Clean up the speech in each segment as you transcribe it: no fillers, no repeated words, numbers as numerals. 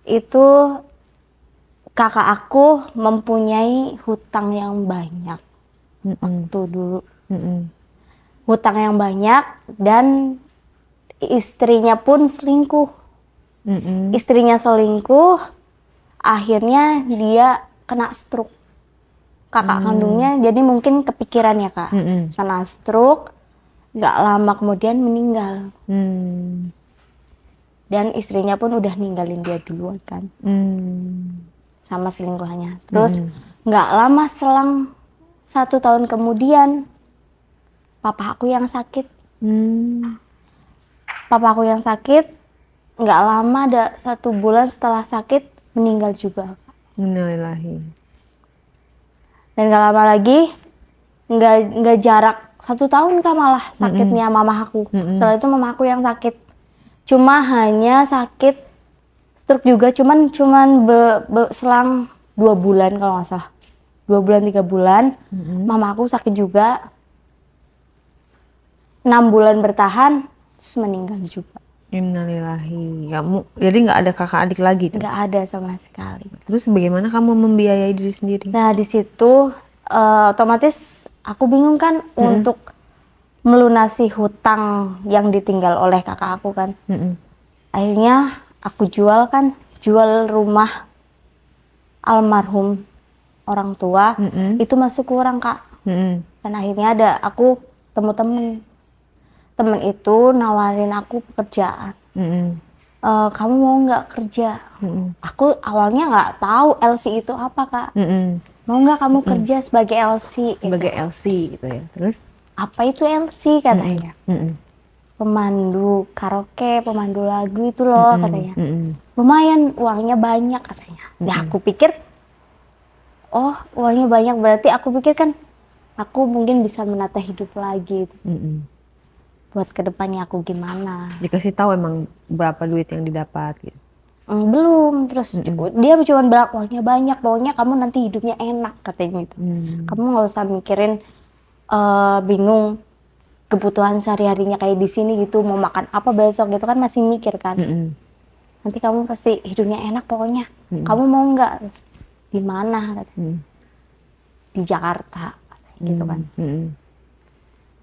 itu kakak aku mempunyai hutang yang banyak waktu dulu. Hutang yang banyak dan istrinya pun selingkuh. Istrinya selingkuh, akhirnya dia kena stroke. Kakak kandungnya jadi mungkin kepikiran ya Kak. Kena stroke, gak lama kemudian meninggal. Dan istrinya pun udah ninggalin dia duluan kan. Sama selingkuhannya. Terus gak lama selang 1 tahun kemudian, papa aku yang sakit. Papa aku yang sakit, gak lama ada 1 bulan setelah sakit, meninggal juga. Innalillahi. Dan gak lama lagi, nggak jarak 1 tahun Kak malah sakitnya mama aku. Setelah itu mama aku yang sakit. Cuma hanya sakit stroke juga, cuman selang 2 bulan kalau nggak salah. 2 bulan 3 bulan, mama aku sakit juga. 6 bulan bertahan, terus meninggal juga. Innalillahi. Kamu jadi nggak ada kakak adik lagi tuh? Nggak ada sama sekali. Terus bagaimana kamu membiayai diri sendiri? Nah di situ otomatis aku bingung kan untuk melunasi hutang yang ditinggal oleh kakak aku kan. Akhirnya aku jual rumah almarhum orang tua, itu masuk kurang Kak. Dan akhirnya aku temen itu nawarin aku pekerjaan. Kamu mau nggak kerja? Aku awalnya nggak tahu LC itu apa Kak. Mau nggak kamu kerja sebagai LC? Sebagai gitu. LC gitu ya. Terus? Apa itu LC katanya? Pemandu karaoke, pemandu lagu itu loh katanya. Lumayan uangnya banyak katanya. Ya aku pikir, oh uangnya banyak berarti aku pikir kan aku mungkin bisa menata hidup lagi. Buat kedepannya aku gimana. Dikasih tahu emang berapa duit yang didapat gitu? Belum, terus dia cuma bilang uangnya banyak, pokoknya kamu nanti hidupnya enak katanya gitu. Kamu nggak usah mikirin bingung kebutuhan sehari-harinya kayak di sini gitu, mau makan apa besok gitu kan masih mikir kan. Nanti kamu pasti hidupnya enak pokoknya. Kamu mau nggak? Di mana? Di Jakarta gitu kan.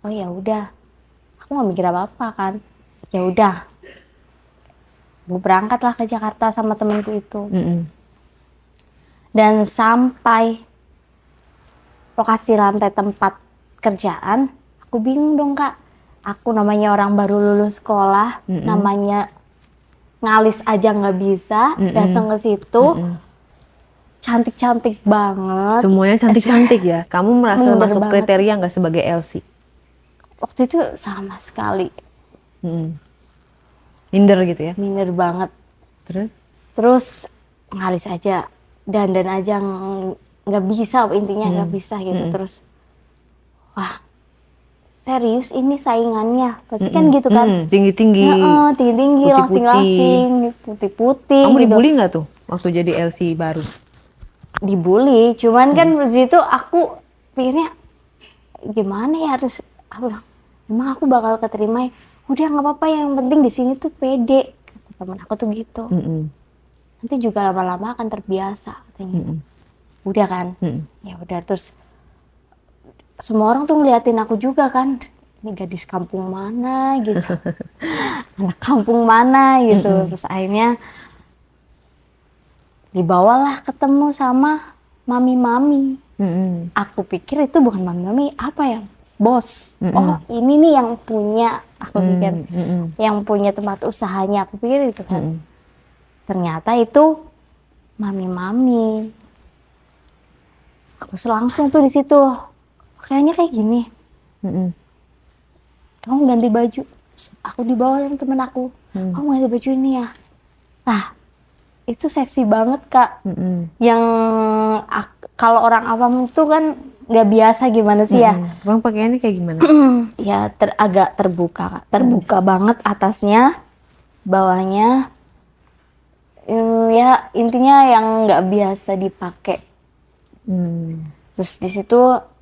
Oh ya udah, aku nggak mikir apa-apa kan. Ya udah, gue berangkatlah ke Jakarta sama temenku itu. Dan sampai lokasi lantai tempat kerjaan, aku bingung dong Kak. Aku namanya orang baru lulus sekolah, namanya ngalis aja nggak bisa, datang ke situ, cantik-cantik banget. Semuanya cantik-cantik ya? Kamu merasa Minder masuk banget. kriteria nggak sebagai LC? Waktu itu sama sekali. Minder gitu ya? Minder banget. Terus Ngalis aja, dandan aja nggak bisa, intinya nggak bisa gitu. Terus, wah serius ini saingannya, pasti kan gitu kan. tinggi-tinggi, Tinggi-tinggi, putih-putih. langsing-langsing, putih-putih. Kamu gitu. dibully nggak tuh waktu jadi LC baru? Dibully, cuman kan disitu aku pikirnya gimana ya, harus aku bilang, emang aku bakal keterima ya? Udah nggak apa-apa, yang penting di sini tuh pede, kata temen aku tuh gitu. Nanti juga lama-lama akan terbiasa katanya. Udah kan, ya udah. Terus semua orang tuh ngeliatin aku juga kan, ini gadis kampung mana gitu, anak kampung mana gitu. Terus akhirnya dibawalah ketemu sama mami-mami. Aku pikir itu bukan mami-mami, apa ya, bos. Oh ini nih yang punya, aku pikir yang punya tempat usahanya, aku pikir itu kan. Ternyata itu mami-mami. Aku langsung tuh di situ, kayaknya kayak gini. Kamu ganti baju. Aku dibawa oleh temen aku. Kamu ganti baju ini ya. Nah, itu seksi banget Kak. Yang kalau orang awam itu kan nggak biasa gimana sih ya. Bang pakaiannya kayak gimana? Ya agak terbuka Kak. Terbuka banget atasnya, bawahnya. Ya intinya yang nggak biasa dipakai. Terus di situ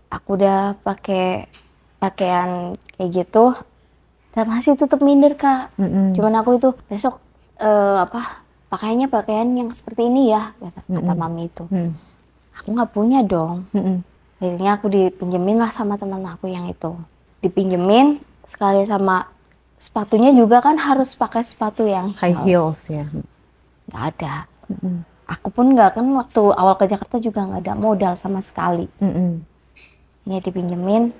aku udah pakai pakaian kayak gitu, dan masih tetap minder Kak. Cuman aku itu besok pakainya pakaian yang seperti ini ya, kata mami itu. Aku nggak punya dong. Akhirnya aku dipinjemin lah sama teman aku yang itu. Dipinjemin sekali sama sepatunya juga kan harus pakai sepatu yang High heels ya. Nggak ada. Aku pun nggak, kan waktu awal ke Jakarta juga nggak ada modal sama sekali. Ya dipinjemin,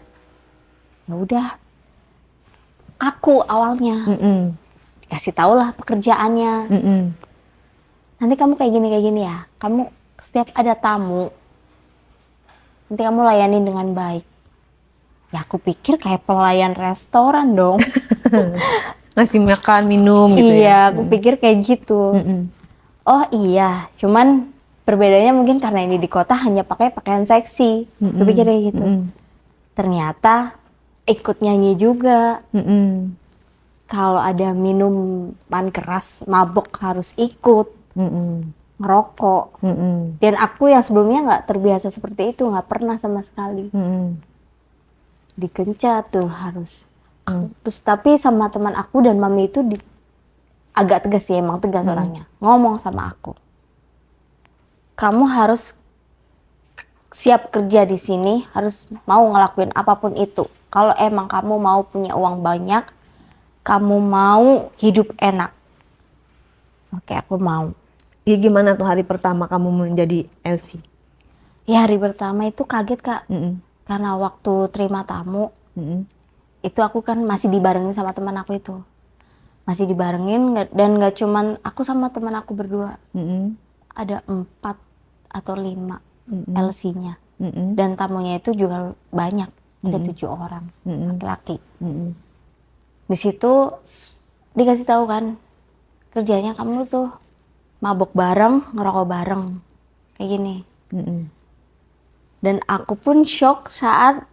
ya udah. Aku awalnya dikasih tau lah pekerjaannya. Nanti kamu kayak gini ya. Kamu setiap ada tamu, nanti kamu layanin dengan baik. Ya aku pikir kayak pelayan restoran dong. Ngasih makan, minum gitu ya. Iya, aku pikir kayak gitu. Oh iya, cuman perbedaannya mungkin karena ini di kota hanya pakai pakaian seksi. Aku pikir kayak gitu. Ternyata ikut nyanyi juga. Kalau ada minuman keras, mabok harus ikut. Ngerokok. Dan aku yang sebelumnya nggak terbiasa seperti itu, nggak pernah sama sekali. Dikencat tuh harus. Terus tapi sama teman aku dan mami itu agak tegas sih, emang tegas orangnya. Ngomong sama aku, kamu harus siap kerja di sini, harus mau ngelakuin apapun itu. Kalau emang kamu mau punya uang banyak, kamu mau hidup enak. Oke, aku mau. Ya gimana tuh hari pertama kamu menjadi LC? Ya hari pertama itu kaget Kak. Karena waktu terima tamu, itu aku kan masih dibarengin sama teman aku itu. Masih dibarengin, dan gak cuman aku sama teman aku berdua. Ada 4 atau 5 LC-nya. Dan tamunya itu juga banyak, ada 7 orang laki-laki. Di situ dikasih tahu kan, kerjanya kamu tuh mabok bareng, ngerokok bareng, kayak gini. Dan aku pun shock saat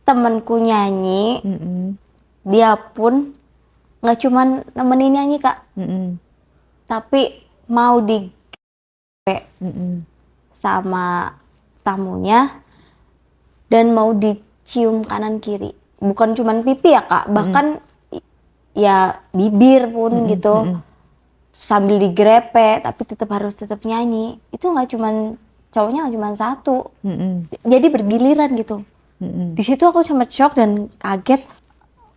temenku nyanyi, dia pun nggak cuman nemenin nyanyi Kak, tapi mau di sama tamunya dan mau dicium kanan kiri. Bukan cuman pipi ya Kak, bahkan ya bibir pun gitu. Sambil digrepe, tapi tetap nyanyi. Itu nggak cuman cowoknya, nggak cuman satu. Jadi bergiliran gitu. Di situ aku sempat shock dan kaget.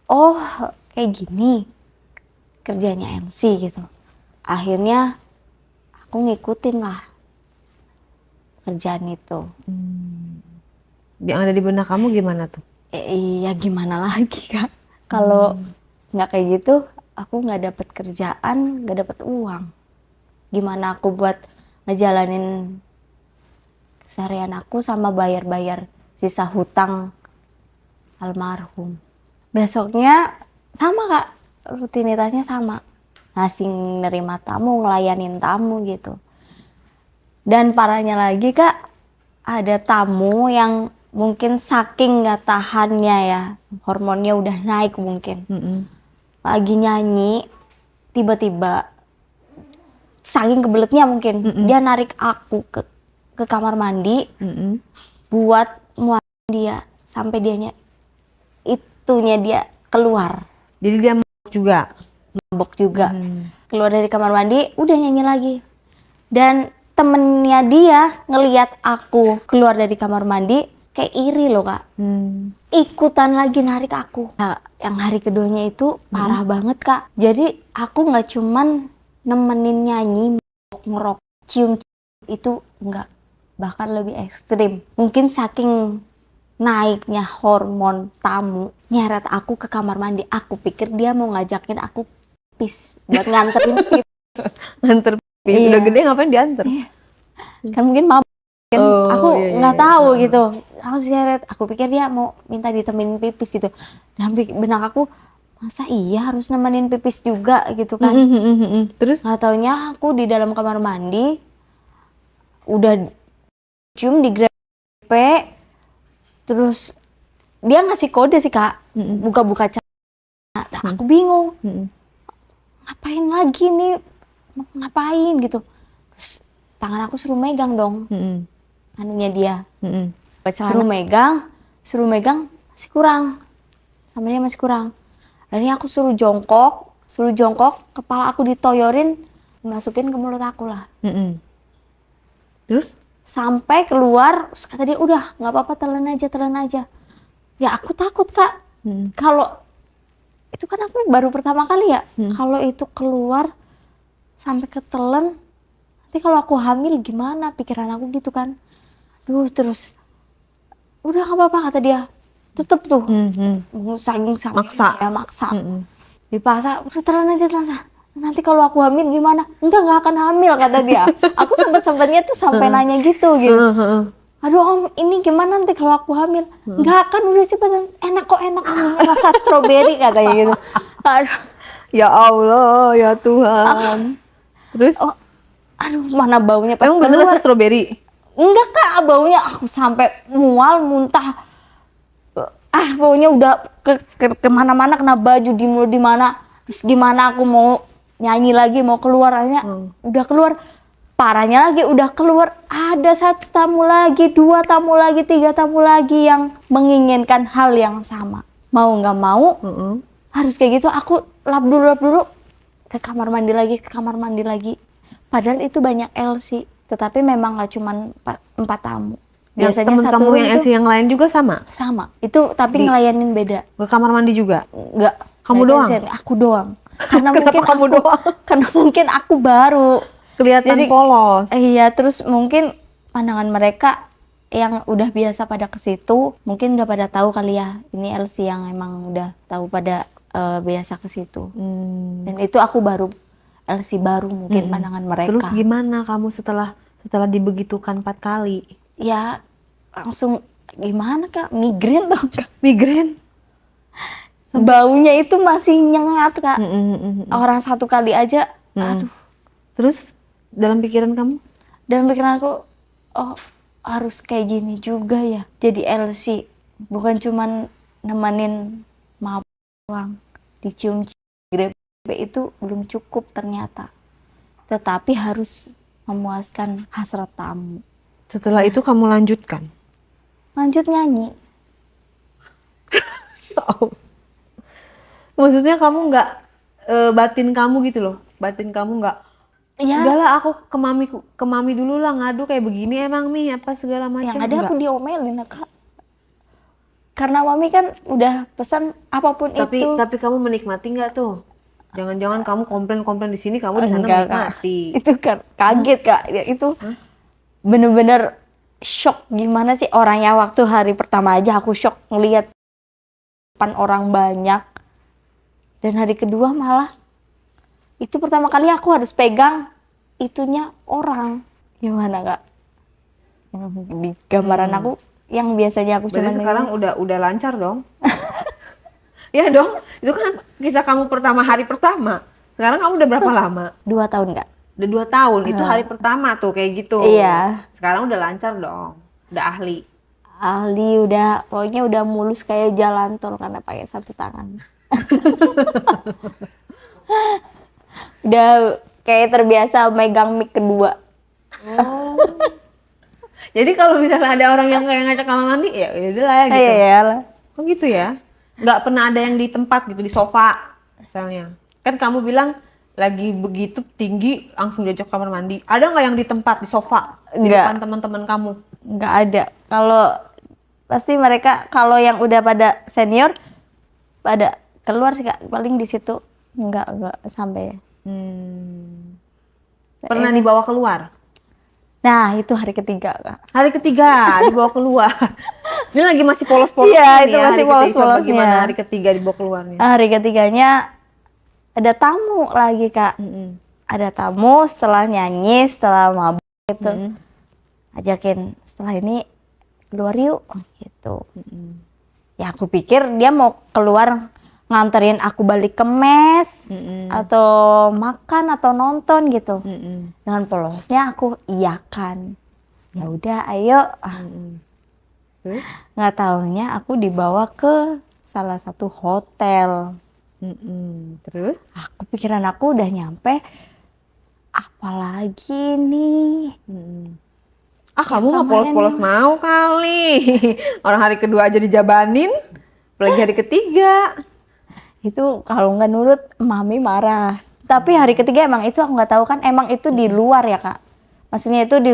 Oh, kayak gini kerjanya MC gitu. Akhirnya aku ngikutin lah kerjaan itu. Yang ada di benak kamu gimana tuh? Iya gimana lagi Kak? Kalau nggak kayak gitu, aku nggak dapat kerjaan, nggak dapat uang. Gimana aku buat ngejalanin keseharian aku sama bayar-bayar sisa hutang almarhum. Besoknya sama Kak, rutinitasnya sama. Ngasih nerima tamu, ngelayanin tamu gitu. Dan parahnya lagi Kak, ada tamu yang mungkin saking nggak tahannya ya, hormonnya udah naik mungkin. Lagi nyanyi, tiba-tiba saking kebeletnya mungkin, dia narik aku ke kamar mandi buat muatin dia sampai dia keluar. Jadi dia Mabok juga. Keluar dari kamar mandi, udah nyanyi lagi. Dan temennya dia ngeliat aku keluar dari kamar mandi, kayak iri loh Kak. Ikutan lagi narik aku. Nah, yang hari keduanya itu parah banget Kak. Jadi aku nggak cuman nemenin nyanyi, ngerok, cium itu enggak. Bahkan lebih ekstrim. Mungkin saking naiknya hormon tamu, nyeret aku ke kamar mandi. Aku pikir dia mau ngajakin aku pipis, buat nganterin pipis. nganter pipis. Iya. Udah gede ngapain diantar? Kan mungkin mabuk. Aku iya, nggak iya. tahu gitu. Aku nyeret. Aku pikir dia mau minta ditemenin pipis gitu. Dan benak aku, masa iya harus nemenin pipis juga gitu kan. Terus? Nggak taunya aku di dalam kamar mandi udah cium, digrepe, terus dia ngasih kode sih Kak, buka-buka celana. Nah, aku bingung, ngapain lagi nih, ngapain gitu. Terus tangan aku suruh megang dong, anunya dia, suruh megang masih kurang, sama dia masih kurang. Akhirnya aku suruh jongkok, kepala aku ditoyorin, dimasukin ke mulut aku lah. Terus? Sampai keluar, terus kata dia, udah nggak apa-apa, telan aja. Ya aku takut Kak, kalau itu kan aku baru pertama kali ya, kalau itu keluar sampai ketelan, nanti kalau aku hamil gimana, pikiran aku gitu kan. Terus udah nggak apa-apa kata dia, tutup tuh. Saking Maksa. ya, maksa. Dipaksa, udah telan aja. Nanti kalau aku hamil gimana? Nggak akan hamil kata dia. Aku sempetnya tuh sampai nanya gitu. Aduh Om, ini gimana nanti kalau aku hamil? Nggak akan, udah cepetan. Enak kok, enak ini rasa stroberi katanya gitu. Aduh. Ya Allah, ya Tuhan. Terus? Aduh, mana baunya pas Emang bener keluar. rasa stroberi? Enggak Kak, baunya aku sampai mual, muntah. Pokoknya udah kemana-mana, kena baju di mulut di mana. Terus gimana aku mau nyanyi lagi, mau keluar aja. Udah keluar. Parahnya lagi udah keluar, ada 1 tamu lagi, 2 tamu lagi, 3 tamu lagi yang menginginkan hal yang sama. Mau nggak mau, harus kayak gitu. Aku lap dulu, ke kamar mandi lagi. Padahal itu banyak LC, tetapi memang nggak cuma 4 tamu. Biasanya Biasanya satu temen-temen room yang tuh LC yang lain juga sama? sama. Itu tapi ngelayanin beda. Ke kamar mandi juga? Enggak. Kamu doang? Aku doang. Karena Kenapa mungkin kamu doang? Karena mungkin aku baru. Kelihatan polos. Iya, terus mungkin pandangan mereka yang udah biasa pada ke situ, mungkin udah pada tahu kali ya, ini LC yang emang udah tahu pada biasa ke situ. Dan itu aku baru, LC baru mungkin pandangan mereka. Terus gimana kamu setelah dibegitukan 4 kali? Ya langsung gimana Kak, migrain tau Kak. Migrain? Baunya itu masih nyengat Kak. Orang 1 kali aja, aduh. Terus dalam pikiran kamu? Dalam pikiran aku, oh harus kayak gini juga ya. Jadi LC, bukan cuman nemenin mabuk doang, dicium grepe itu belum cukup ternyata. Tetapi harus memuaskan hasrat tamu. Setelah itu kamu lanjutkan? Lanjut nyanyi. Maksudnya kamu nggak, batin kamu gitu loh, batin kamu nggak, Ya, udahlah aku ke mami dulu lah, ngadu kayak begini emang Mi apa segala macam. yang ada aku diomelin Kak. Karena mami kan udah pesan apapun itu. Tapi kamu menikmati nggak tuh? Jangan-jangan kamu komplain di sini, kamu di sana Enggak, menikmati. Kak. Itu kan kaget Kak. Ya, itu bener-bener shock. Gimana sih orangnya, waktu hari pertama aja aku shock ngelihat depan orang banyak. Dan hari kedua malah itu pertama kali aku harus pegang itunya orang. Gimana Kak? Di gambaran aku yang biasanya aku cuma Berarti sekarang udah lancar dong. Ya dong, itu kan kisah kamu hari pertama. Sekarang kamu udah berapa lama? 2 tahun Kak. Udah 2 tahun, itu hari pertama tuh kayak gitu. Iya. Sekarang udah lancar dong, udah ahli. Ahli udah, pokoknya udah mulus kayak jalan tol karena pakai 1 tangan. Udah kayak terbiasa megang mic kedua. Jadi kalau misalnya ada orang yang kayak ngajak kamar mandi, ya udah lah ya gitu. Iya lah. Oh gitu ya? Nggak pernah ada yang di tempat gitu, di sofa misalnya. Kan kamu bilang lagi begitu tinggi langsung diajak kamar mandi. Ada nggak yang di tempat, di sofa? Di Nggak. depan teman-teman kamu? Nggak ada. Kalau pasti mereka, kalau yang udah pada senior pada keluar sih Kak, paling di situ nggak sampai. Pernah dibawa keluar? Nah itu hari ketiga Kak. Hari ketiga dibawa keluar. Ini lagi masih polos-polosnya Iya, nih itu ya, masih hari ketiga. polos-polosnya. Coba gimana hari ketiga dibawa keluarnya? Hari ketiganya ada tamu lagi Kak. Ada tamu, setelah nyanyi, setelah mabuk gitu, ajakin setelah ini keluar yuk gitu. Ya aku pikir dia mau keluar nganterin aku balik ke mes atau makan atau nonton gitu. Dengan polosnya aku iyakan. Ya udah ayo. Terus? Nggak taunya aku dibawa ke salah satu hotel. Terus? Aku pikiran aku udah nyampe, apalagi nih. Kamu mah kemarin polos-polos mau kali. Orang hari kedua aja dijabanin, apalagi hari ketiga. Itu kalau nggak nurut mami marah. Tapi hari ketiga emang itu aku nggak tahu kan, emang itu di luar ya Kak. Maksudnya itu di